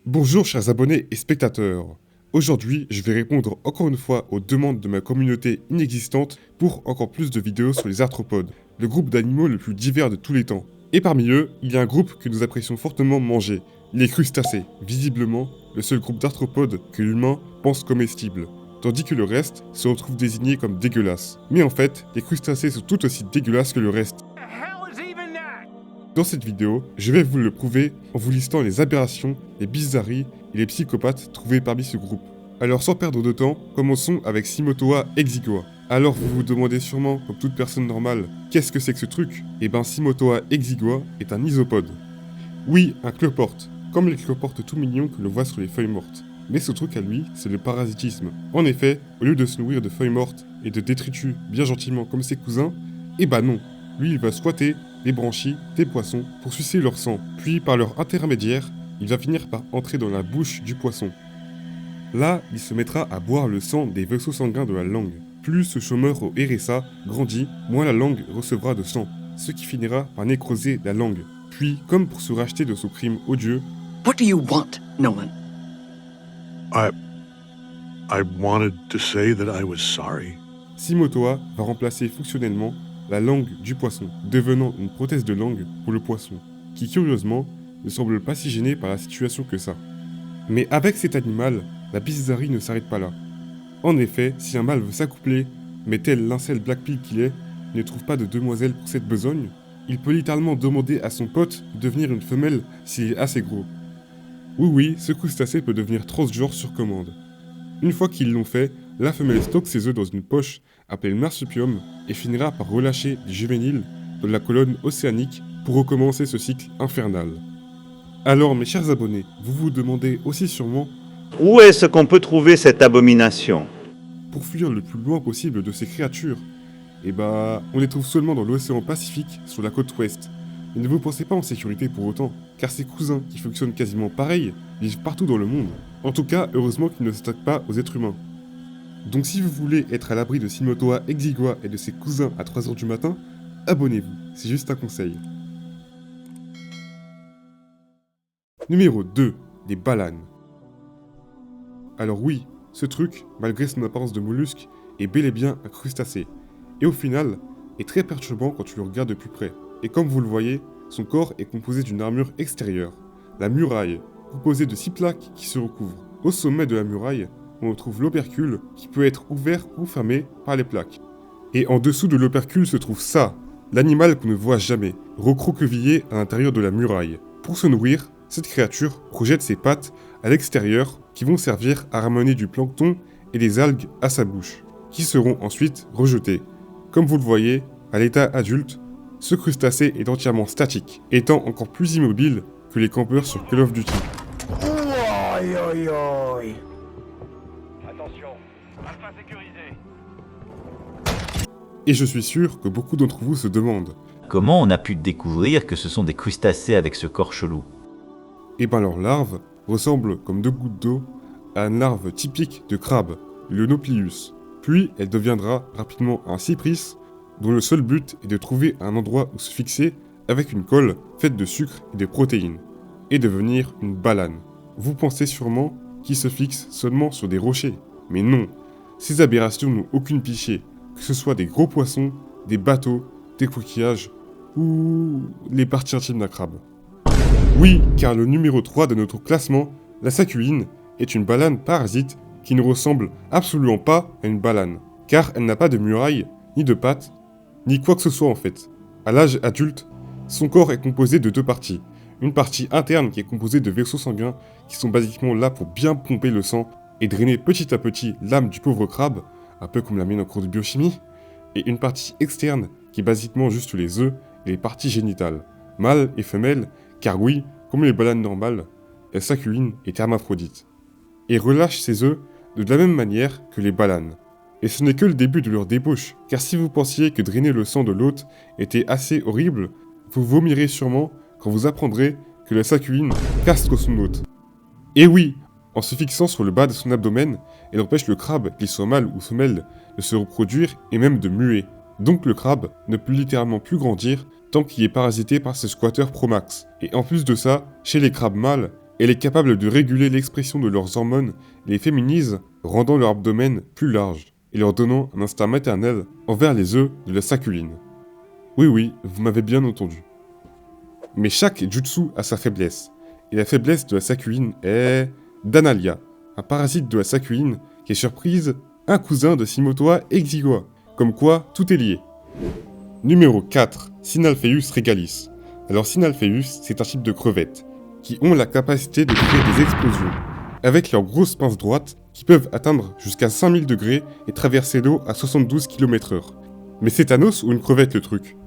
Bonjour chers abonnés et spectateurs. Aujourd'hui, je vais répondre encore une fois aux demandes de ma communauté inexistante pour encore plus de vidéos sur les arthropodes, le groupe d'animaux le plus divers de tous les temps. Et parmi eux, il y a un groupe que nous apprécions fortement manger, les crustacés, visiblement le seul groupe d'arthropodes que l'humain pense comestible, tandis que le reste se retrouve désigné comme dégueulasse. Mais en fait, les crustacés sont tout aussi dégueulasses que le reste. Dans cette vidéo, je vais vous le prouver en vous listant les aberrations, les bizarreries et les psychopathes trouvés parmi ce groupe. Alors sans perdre de temps, commençons avec Simotoa exigua. Alors vous vous demandez sûrement, comme toute personne normale, qu'est-ce que c'est que ce truc? Eh ben Simotoa exigua est un isopode. Oui, un cloporte, comme les cloportes tout mignons que l'on voit sur les feuilles mortes. Mais ce truc à lui, c'est le parasitisme. En effet, au lieu de se nourrir de feuilles mortes et de détritus bien gentiment comme ses cousins, eh ben non, lui il va squatter les branchies des poissons pour sucer leur sang, puis par leur intermédiaire, il va finir par entrer dans la bouche du poisson. Là, il se mettra à boire le sang des vaisseaux sanguins de la langue. Plus ce chômeur au RSA grandit, moins la langue recevra de sang, ce qui finira par nécroser la langue. Puis, comme pour se racheter de son crime odieux, What do you want, Nolan? I wanted to say that I was sorry. Simotoa va remplacer fonctionnellement la langue du poisson, devenant une prothèse de langue pour le poisson, qui curieusement ne semble pas si gêné par la situation que ça. Mais avec cet animal, la bizarrerie ne s'arrête pas là. En effet, si un mâle veut s'accoupler, mais tel l'incel Blackpill qu'il est, ne trouve pas de demoiselle pour cette besogne, il peut littéralement demander à son pote de devenir une femelle s'il est assez gros. Oui, ce crustacé peut devenir transgenre sur commande. Une fois qu'ils l'ont fait, la femelle stocke ses œufs dans une poche appelée le marsupium et finira par relâcher les juvéniles de la colonne océanique pour recommencer ce cycle infernal. Alors mes chers abonnés, vous vous demandez aussi sûrement, Où est-ce qu'on peut trouver cette abomination? pour fuir le plus loin possible de ces créatures, eh bah, on les trouve seulement dans l'océan Pacifique sur la côte ouest. Et ne vous pensez pas en sécurité pour autant, car ces cousins qui fonctionnent quasiment pareil vivent partout dans le monde. En tout cas, heureusement qu'ils ne s'attaquent pas aux êtres humains. Donc si vous voulez être à l'abri de Simotoa exigua et de ses cousins à 3h du matin, abonnez-vous, c'est juste un conseil. Numéro 2, les balanes. Alors oui, ce truc, malgré son apparence de mollusque, est bel et bien un crustacé. Et au final, est très perturbant quand tu le regardes de plus près. Et comme vous le voyez, son corps est composé d'une armure extérieure, la muraille, composée de 6 plaques qui se recouvrent. Au sommet de la muraille, on retrouve l'opercule qui peut être ouvert ou fermé par les plaques. Et en dessous de l'opercule se trouve ça, l'animal qu'on ne voit jamais, recroquevillé à l'intérieur de la muraille. Pour se nourrir, cette créature projette ses pattes à l'extérieur qui vont servir à ramener du plancton et des algues à sa bouche, qui seront ensuite rejetées. Comme vous le voyez, à l'état adulte, ce crustacé est entièrement statique, étant encore plus immobile que les campeurs sur Call of Duty. Attention, alpha sécurisé. Et je suis sûr que beaucoup d'entre vous se demandent, Comment on a pu découvrir que ce sont des crustacés avec ce corps chelou? eh ben leurs larves ressemblent comme 2 gouttes d'eau à une larve typique de crabe, le Nauplius. Puis elle deviendra rapidement un cypris, dont le seul but est de trouver un endroit où se fixer avec une colle faite de sucre et de protéines, et devenir une balane. Vous pensez sûrement qu'il se fixe seulement sur des rochers, mais non, ces aberrations n'ont aucune pichée, que ce soit des gros poissons, des bateaux, des coquillages, ou les parties intimes d'un crabe. Oui, car le numéro 3 de notre classement, la sacuine, est une balane parasite qui ne ressemble absolument pas à une balane, car elle n'a pas de muraille, ni de pattes, ni quoi que ce soit en fait. À l'âge adulte, son corps est composé de 2 parties. Une partie interne qui est composée de vaisseaux sanguins qui sont basiquement là pour bien pomper le sang et drainer petit à petit l'âme du pauvre crabe, un peu comme la mienne en cours de biochimie, et une partie externe qui est basiquement juste les œufs et les parties génitales, mâles et femelles, car oui, comme les balanes normales, la sacuine est hermaphrodite, et relâche ses œufs de la même manière que les balanes. Et ce n'est que le début de leur débauche, car si vous pensiez que drainer le sang de l'hôte était assez horrible, vous vomirez sûrement quand vous apprendrez que la sacuine castre son hôte. Et oui, en se fixant sur le bas de son abdomen, elle empêche le crabe, qu'il soit mâle ou femelle, de se reproduire et même de muer. Donc le crabe ne peut littéralement plus grandir tant qu'il est parasité par ses squatteurs Promax. Et en plus de ça, chez les crabes mâles, Elle est capable de réguler l'expression de leurs hormones et les féminise, rendant leur abdomen plus large et leur donnant un instinct maternel envers les œufs de la saculine. Oui, vous m'avez bien entendu. Mais chaque jutsu a sa faiblesse, et la faiblesse de la saculine est Danalia, un parasite de la saculine qui est surprise, un cousin de Simotoa Exigua, comme quoi tout est lié. Numéro 4, Synalpheus regalis. Alors Synalpheus, c'est un type de crevette, qui ont la capacité de créer des explosions, avec leurs grosses pinces droites qui peuvent atteindre jusqu'à 5000 degrés et traverser l'eau à 72 km/h. Mais c'est Thanos ou une crevette le truc?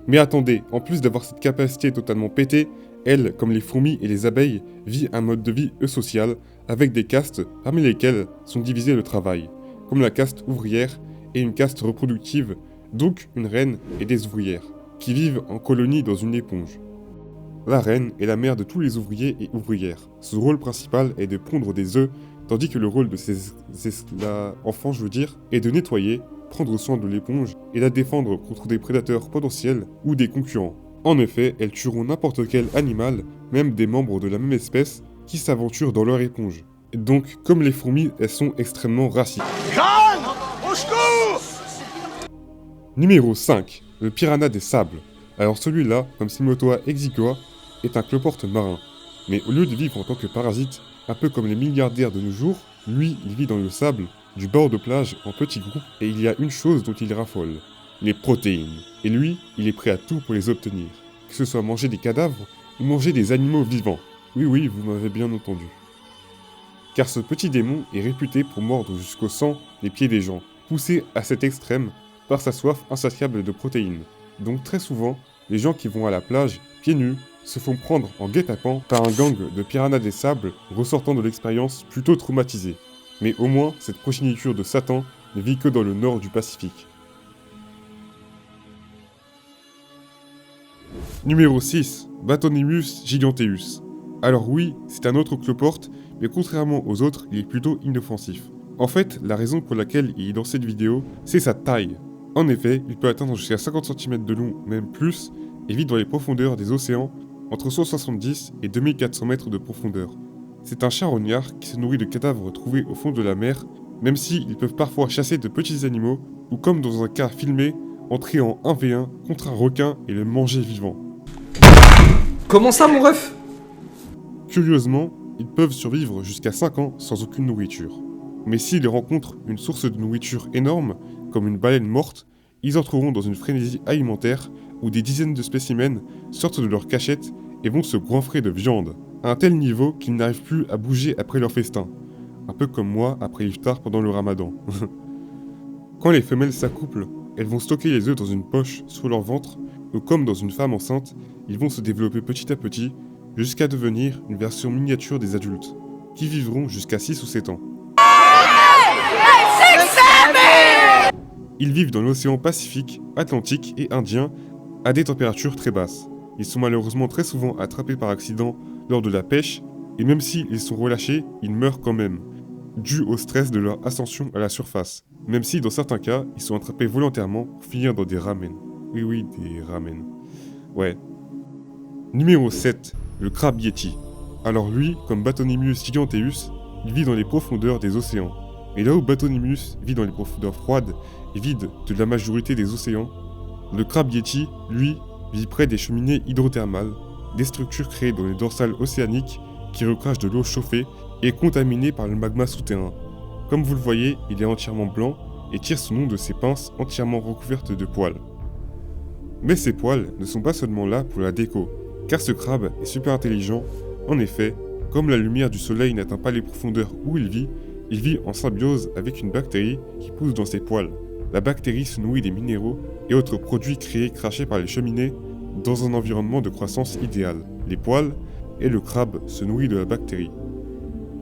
Mais attendez, en plus d'avoir cette capacité totalement pétée, elle, comme les fourmis et les abeilles, vit un mode de vie social, avec des castes parmi lesquelles sont divisés le travail, comme la caste ouvrière et une caste reproductive, donc une reine et des ouvrières, qui vivent en colonie dans une éponge. La reine est la mère de tous les ouvriers et ouvrières. Son rôle principal est de pondre des œufs, tandis que le rôle de ses enfants, est de nettoyer, prendre soin de l'éponge et la défendre contre des prédateurs potentiels ou des concurrents. En effet, elles tueront n'importe quel animal, même des membres de la même espèce, qui s'aventurent dans leur éponge. Donc, comme les fourmis, elles sont extrêmement racistes. Numéro 5, le piranha des sables. Alors celui-là, comme Simotoa Exigua, est un cloporte marin. Mais au lieu de vivre en tant que parasite, un peu comme les milliardaires de nos jours, lui, il vit dans le sable, du bord de plage en petits groupes, et il y a une chose dont il raffole, les protéines. Et lui, il est prêt à tout pour les obtenir. Que ce soit manger des cadavres ou manger des animaux vivants. Oui, vous m'avez bien entendu. Car ce petit démon est réputé pour mordre jusqu'au sang les pieds des gens, poussé à cet extrême par sa soif insatiable de protéines. Donc très souvent, les gens qui vont à la plage, pieds nus, se font prendre en guet-apens par un gang de piranhas des sables ressortant de l'expérience plutôt traumatisés. Mais au moins, cette progéniture de Satan ne vit que dans le nord du Pacifique. Numéro 6, Batonymus giganteus. Alors oui, c'est un autre cloporte, mais contrairement aux autres, il est plutôt inoffensif. En fait, la raison pour laquelle il est dans cette vidéo, c'est sa taille. En effet, il peut atteindre jusqu'à 50 cm de long, même plus, et vit dans les profondeurs des océans, entre 170 et 2400 mètres de profondeur. C'est un charognard qui se nourrit de cadavres trouvés au fond de la mer, même s'ils peuvent parfois chasser de petits animaux, ou comme dans un cas filmé, entrer en 1v1 contre un requin et le manger vivant. Comment ça, mon ref? Curieusement, ils peuvent survivre jusqu'à 5 ans sans aucune nourriture. Mais s'ils rencontrent une source de nourriture énorme, comme une baleine morte, ils entreront dans une frénésie alimentaire où des dizaines de spécimens sortent de leur cachette et vont se goinfrer de viande, à un tel niveau qu'ils n'arrivent plus à bouger après leur festin. Un peu comme moi après l'iftar pendant le ramadan. Quand les femelles s'accouplent, elles vont stocker les œufs dans une poche sur leur ventre, ou comme dans une femme enceinte, ils vont se développer petit à petit, jusqu'à devenir une version miniature des adultes, qui vivront jusqu'à 6 ou 7 ans. Ils vivent dans l'océan Pacifique, Atlantique et Indien, à des températures très basses. Ils sont malheureusement très souvent attrapés par accident lors de la pêche, et même s'ils sont relâchés, ils meurent quand même, dû au stress de leur ascension à la surface, même si dans certains cas, ils sont attrapés volontairement pour finir dans des ramen. Oui, des ramen. Ouais. Numéro 7, le crabe yeti. Alors lui, comme Batonymus giganteus, il vit dans les profondeurs des océans. Et là où Batonymus vit dans les profondeurs froides et vides de la majorité des océans, le crabe yeti, lui, vit près des cheminées hydrothermales, des structures créées dans les dorsales océaniques qui recrachent de l'eau chauffée et contaminée par le magma souterrain. Comme vous le voyez, il est entièrement blanc et tire son nom de ses pinces entièrement recouvertes de poils. Mais ces poils ne sont pas seulement là pour la déco, car ce crabe est super intelligent. En effet, comme la lumière du soleil n'atteint pas les profondeurs où il vit en symbiose avec une bactérie qui pousse dans ses poils. La bactérie se nourrit des minéraux et autres produits créés crachés par les cheminées dans un environnement de croissance idéal, les poils, et le crabe se nourrit de la bactérie.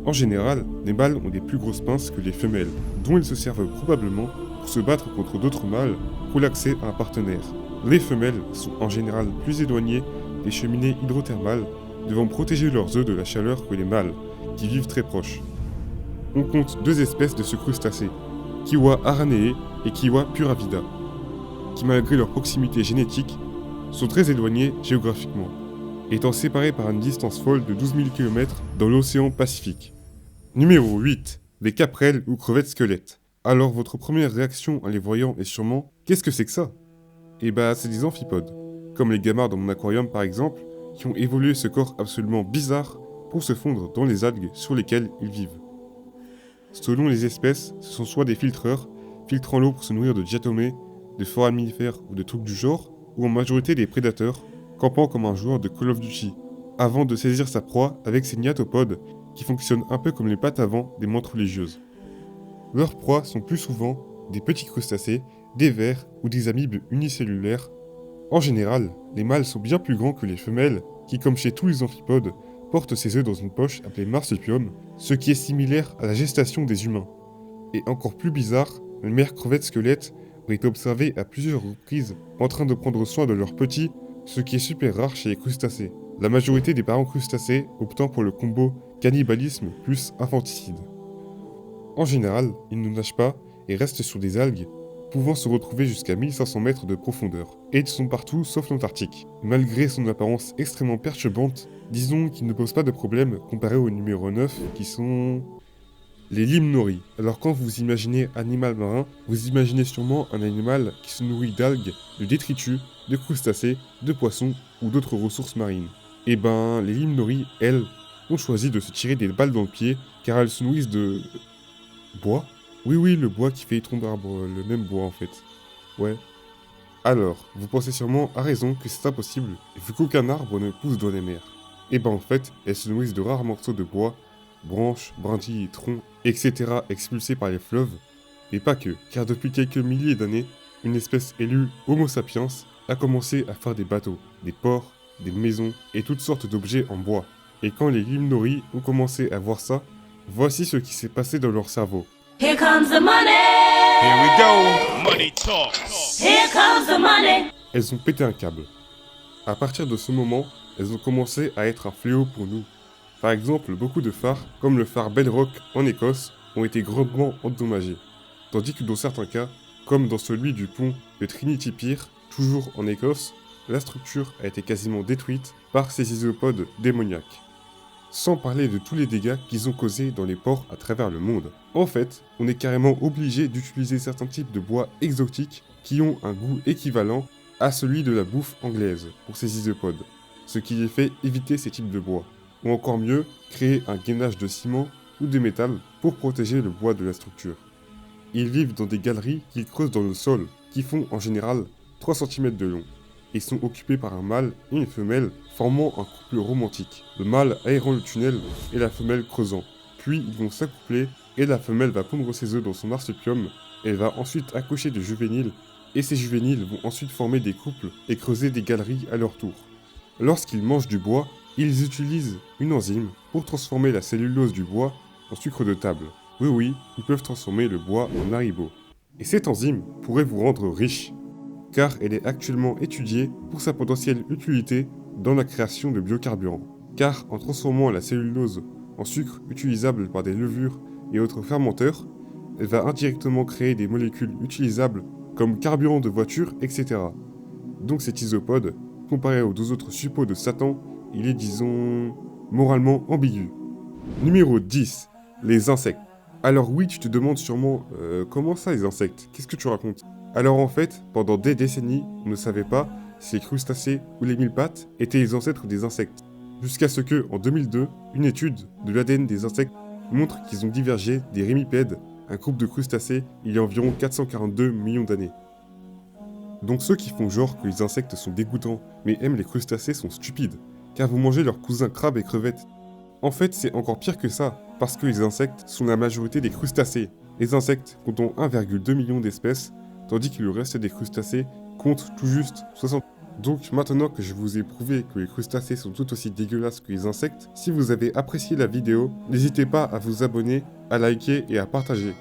En général, les mâles ont des plus grosses pinces que les femelles, dont ils se servent probablement pour se battre contre d'autres mâles pour l'accès à un partenaire. Les femelles sont en général plus éloignées des cheminées hydrothermales, devant protéger leurs œufs de la chaleur que les mâles, qui vivent très proches. On compte 2 espèces de ce crustacé, Kiwa araneae et Kiwa puravida, qui malgré leur proximité génétique, sont très éloignées géographiquement. étant séparés par une distance folle de 12 000 km dans l'océan Pacifique. Numéro 8. Les caprelles ou crevettes squelettes. Alors votre première réaction en les voyant est sûrement « Qu'est-ce que c'est que ça ?» Eh bah c'est des amphipodes, comme les gamards dans mon aquarium par exemple, qui ont évolué ce corps absolument bizarre pour se fondre dans les algues sur lesquelles ils vivent. Selon les espèces, ce sont soit des filtreurs, filtrant l'eau pour se nourrir de diatomées, de foraminifères ou de trucs du genre, ou en majorité des prédateurs, campant comme un joueur de Call of Duty, avant de saisir sa proie avec ses niatopodes qui fonctionnent un peu comme les pattes avant des mantes religieuses. Leurs proies sont plus souvent des petits crustacés, des vers ou des amibes unicellulaires. En général, les mâles sont bien plus grands que les femelles qui, comme chez tous les amphipodes, portent ses œufs dans une poche appelée marsupium, ce qui est similaire à la gestation des humains. Et encore plus bizarre, les mères crevettes squelettes ont été observées à plusieurs reprises en train de prendre soin de leurs petits, ce qui est super rare chez les crustacés. La majorité des parents crustacés optant pour le combo cannibalisme plus infanticide. En général, ils ne nagent pas et restent sur des algues, pouvant se retrouver jusqu'à 1500 mètres de profondeur. Et ils sont partout sauf l'Antarctique. Malgré son apparence extrêmement perturbante, disons qu'ils ne posent pas de problème comparé au numéro 9 qui sont... les limnoris. Alors quand vous imaginez animal marin, vous imaginez sûrement un animal qui se nourrit d'algues, de détritus, de crustacés, de poissons ou d'autres ressources marines. Et ben, les limnoris, elles, ont choisi de se tirer des balles dans le pied car elles se nourrissent de... bois ? Oui, le bois qui fait les troncs d'arbres, le même bois en fait. Ouais. Alors, vous pensez sûrement à raison que c'est impossible, vu qu'aucun arbre ne pousse dans les mers. Et ben en fait, elles se nourrissent de rares morceaux de bois, branches, brindilles, troncs, etc. expulsés par les fleuves. Et pas que, car depuis quelques milliers d'années, une espèce élue, Homo sapiens, a commencé à faire des bateaux, des ports, des maisons et toutes sortes d'objets en bois. Et quand les limnoris ont commencé à voir ça, voici ce qui s'est passé dans leur cerveau. Here comes the money. Here we go. Money talk. Here comes the money. Elles ont pété un câble. À partir de ce moment, elles ont commencé à être un fléau pour nous. Par exemple, beaucoup de phares, comme le phare Bellrock en Écosse, ont été grandement endommagés. Tandis que dans certains cas, comme dans celui du pont de Trinity Pier, toujours en Écosse, la structure a été quasiment détruite par ces isopodes démoniaques. Sans parler de tous les dégâts qu'ils ont causés dans les ports à travers le monde. En fait, on est carrément obligé d'utiliser certains types de bois exotiques qui ont un goût équivalent à celui de la bouffe anglaise pour ces isopodes, ce qui les fait éviter ces types de bois. Ou encore mieux, créer un gainage de ciment ou de métal pour protéger le bois de la structure. Ils vivent dans des galeries qu'ils creusent dans le sol, qui font en général 3 cm de long. Ils sont occupés par un mâle et une femelle, formant un couple romantique, le mâle aérant le tunnel et la femelle creusant. Puis ils vont s'accoupler et la femelle va pondre ses œufs dans son marsupium, elle va ensuite accoucher de juvéniles, et ces juvéniles vont ensuite former des couples et creuser des galeries à leur tour. Lorsqu'ils mangent du bois, ils utilisent une enzyme pour transformer la cellulose du bois en sucre de table. Oui, ils peuvent transformer le bois en haribo. Et cette enzyme pourrait vous rendre riche, car elle est actuellement étudiée pour sa potentielle utilité dans la création de biocarburants. Car en transformant la cellulose en sucre utilisable par des levures et autres fermenteurs, elle va indirectement créer des molécules utilisables comme carburant de voiture, etc. Donc cet isopode, comparé aux 2 autres suppôts de Satan, il est disons moralement ambigu. Numéro 10. Les insectes. Alors oui, tu te demandes sûrement, comment ça les insectes? Qu'est-ce que tu racontes? Alors en fait, pendant des décennies, on ne savait pas si les crustacés ou les mille-pattes étaient les ancêtres des insectes. Jusqu'à ce que, en 2002, une étude de l'ADN des insectes montre qu'ils ont divergé des rémipèdes, un groupe de crustacés il y a environ 442 millions d'années. Donc ceux qui font genre que les insectes sont dégoûtants, mais aiment les crustacés sont stupides, car vous mangez leurs cousins crabes et crevettes. En fait, c'est encore pire que ça, parce que les insectes sont la majorité des crustacés. Les insectes comptent 1,2 million d'espèces, tandis que le reste des crustacés compte tout juste 60. Donc maintenant que je vous ai prouvé que les crustacés sont tout aussi dégueulasses que les insectes, si vous avez apprécié la vidéo, n'hésitez pas à vous abonner, à liker et à partager.